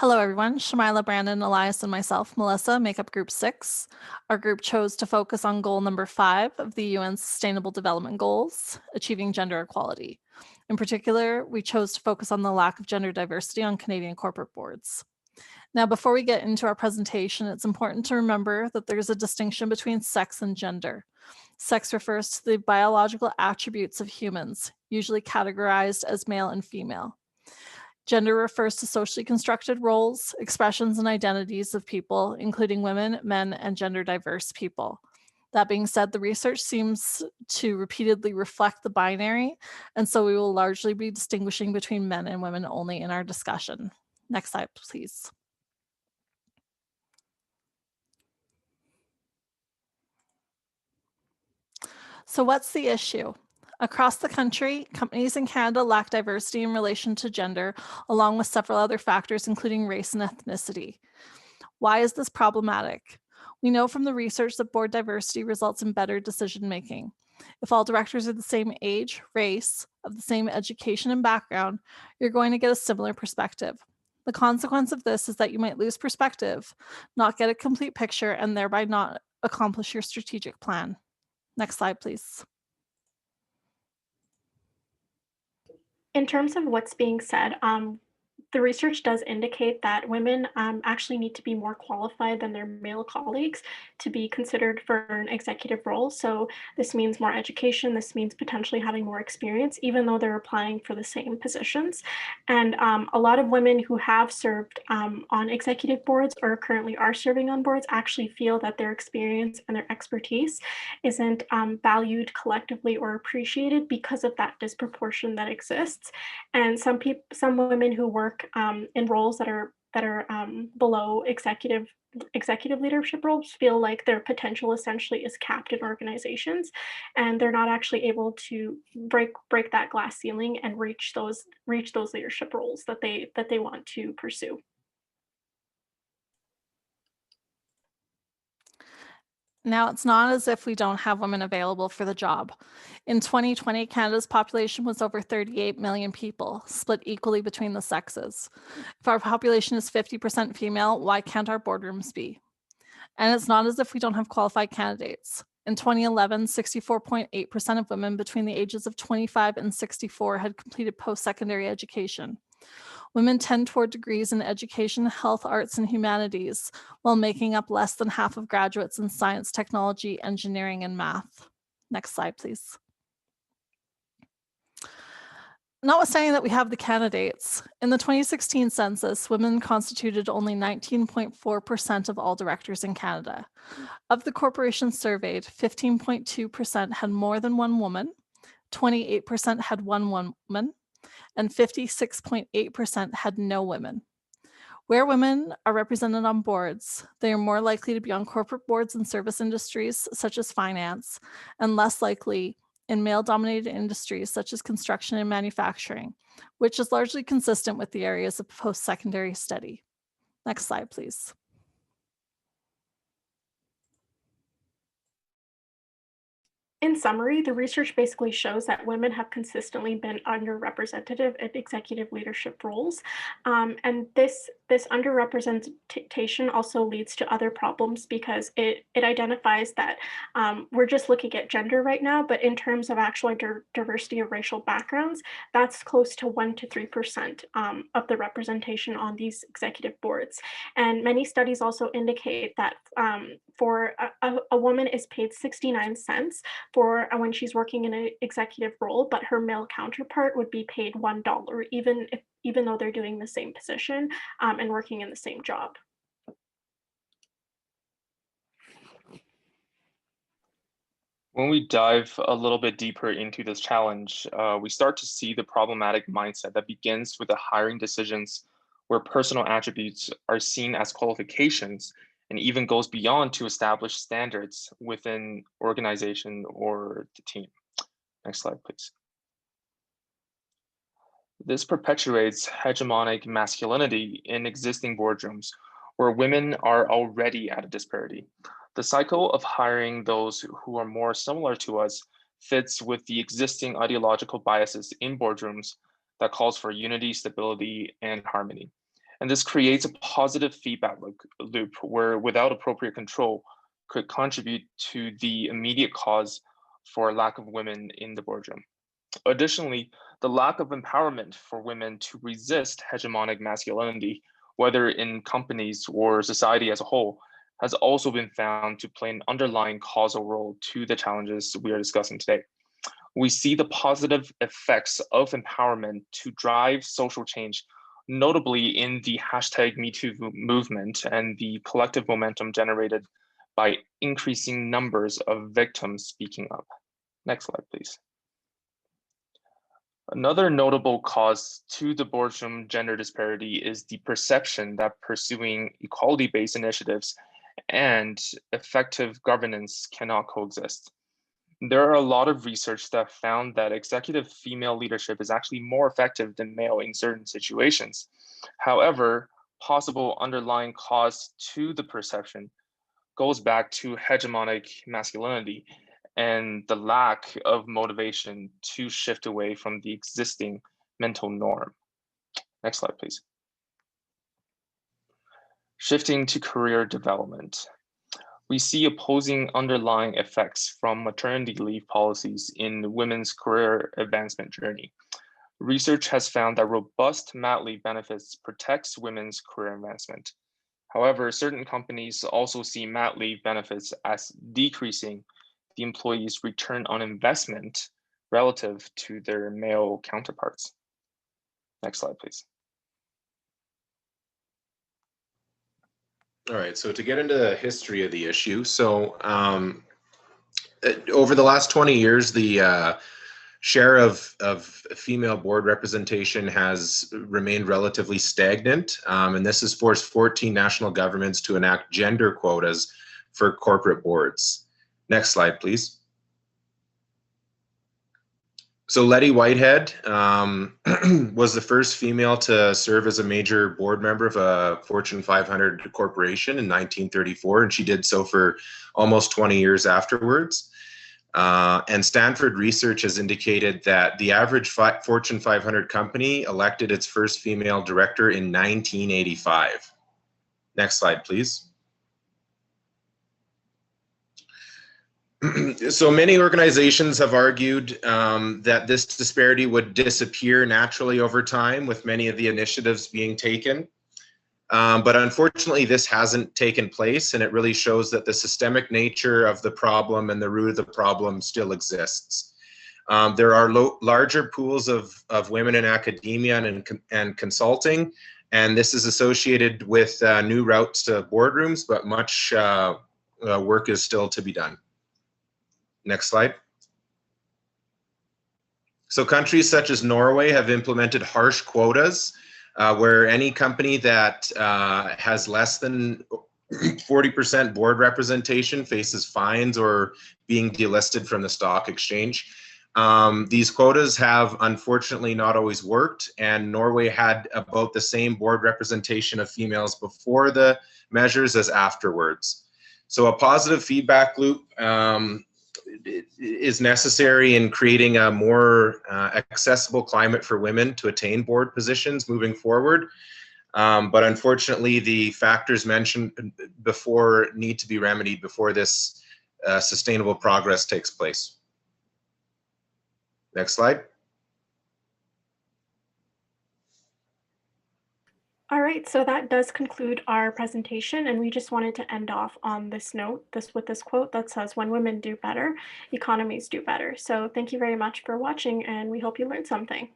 Hello, everyone. Shamila, Brandon, Elias, and myself, Melissa, make up Group 6. Our group chose to focus on goal number 5 of the UN's Sustainable Development Goals, achieving gender equality. In particular, we chose to focus on the lack of gender diversity on Canadian corporate boards. Now, before we get into our presentation, it's important to remember that there's a distinction between sex and gender. Sex refers to the biological attributes of humans, usually categorized as male and female. Gender refers to socially constructed roles, expressions, and identities of people, including women, men, and gender diverse people. That being said, the research seems to repeatedly reflect the binary, and so we will largely be distinguishing between men and women only in our discussion. Next slide, please. So what's the issue? Across the country, companies in Canada lack diversity in relation to gender, along with several other factors, including race and ethnicity. Why is this problematic? We know from the research that board diversity results in better decision-making. If all directors are the same age, race, of the same education and background, you're going to get a similar perspective. The consequence of this is that you might lose perspective, not get a complete picture, and thereby not accomplish your strategic plan. Next slide, please. In terms of what's being said, the research does indicate that women actually need to be more qualified than their male colleagues to be considered for an executive role. So this means more education, this means potentially having more experience, even though they're applying for the same positions. And a lot of women who have served on executive boards or currently are serving on boards actually feel that their experience and their expertise isn't valued collectively or appreciated because of that disproportion that exists. And some women who work in roles that are below executive leadership roles feel like their potential essentially is capped in organizations, and they're not actually able to break that glass ceiling and reach those leadership roles that they want to pursue. Now, it's not as if we don't have women available for the job. In 2020, Canada's population was over 38 million people, split equally between the sexes. If our population is 50% female, why can't our boardrooms be? And it's not as if we don't have qualified candidates. In 2011, 64.8% of women between the ages of 25 and 64 had completed post-secondary education. Women tend toward degrees in education, health, arts, and humanities, while making up less than half of graduates in science, technology, engineering, and math. Next slide, please. Notwithstanding that we have the candidates, in the 2016 census, women constituted only 19.4% of all directors in Canada. Of the corporations surveyed, 15.2% had more than one woman, 28% had one woman, and 56.8% had no women. Where women are represented on boards, they are more likely to be on corporate boards in service industries such as finance, and less likely in male-dominated industries such as construction and manufacturing, which is largely consistent with the areas of post-secondary study. Next slide, please. In summary, the research basically shows that women have consistently been underrepresented in executive leadership roles. And this underrepresentation also leads to other problems because it identifies that we're just looking at gender right now, but in terms of actual diversity of racial backgrounds, that's close to 1 to 3% of the representation on these executive boards. And many studies also indicate that for a woman is paid 69 cents for when she's working in an executive role, but her male counterpart would be paid $1, even though they're doing the same position and working in the same job. When we dive a little bit deeper into this challenge, we start to see the problematic mindset that begins with the hiring decisions where personal attributes are seen as qualifications and even goes beyond to establish standards within organization or the team. Next slide, please. This perpetuates hegemonic masculinity in existing boardrooms where women are already at a disparity. The cycle of hiring those who are more similar to us fits with the existing ideological biases in boardrooms that calls for unity, stability, and harmony. And this creates a positive feedback loop where without appropriate control could contribute to the immediate cause for lack of women in the boardroom. Additionally, the lack of empowerment for women to resist hegemonic masculinity, whether in companies or society as a whole, has also been found to play an underlying causal role to the challenges we are discussing today. We see the positive effects of empowerment to drive social change, notably in the hashtag #MeToo movement and the collective momentum generated by increasing numbers of victims speaking up. Next slide, please. Another notable cause to the boardroom gender disparity is the perception that pursuing equality-based initiatives and effective governance cannot coexist. There are a lot of research that found that executive female leadership is actually more effective than male in certain situations. However, possible underlying cause to the perception goes back to hegemonic masculinity and the lack of motivation to shift away from the existing mental norm. Next slide, please. Shifting to career development. We see opposing underlying effects from maternity leave policies in women's career advancement journey. Research has found that robust mat leave benefits protects women's career advancement. However, certain companies also see mat leave benefits as decreasing the employee's return on investment relative to their male counterparts. Next slide, please. All right, so to get into the history of the issue, so over the last 20 years, the share of female board representation has remained relatively stagnant, and this has forced 14 national governments to enact gender quotas for corporate boards. Next slide, please. So Letty Whitehead was the first female to serve as a major board member of a Fortune 500 corporation in 1934, and she did so for almost 20 years afterwards. And Stanford research has indicated that the average Fortune 500 company elected its first female director in 1985. Next slide, please. So many organizations have argued that this disparity would disappear naturally over time with many of the initiatives being taken. But unfortunately, this hasn't taken place, and it really shows that the systemic nature of the problem and the root of the problem still exists. There are larger pools of women in academia and consulting, and this is associated with new routes to boardrooms, but much work is still to be done. Next slide. So countries such as Norway have implemented harsh quotas where any company that has less than 40% board representation faces fines or being delisted from the stock exchange. These quotas have unfortunately not always worked, and Norway had about the same board representation of females before the measures as afterwards. So a positive feedback loop is necessary in creating a more accessible climate for women to attain board positions moving forward. But unfortunately, the factors mentioned before need to be remedied before this sustainable progress takes place. Next slide. All right, so that does conclude our presentation, and we just wanted to end off on this note, with this quote that says, "When women do better, economies do better." So thank you very much for watching, and we hope you learned something.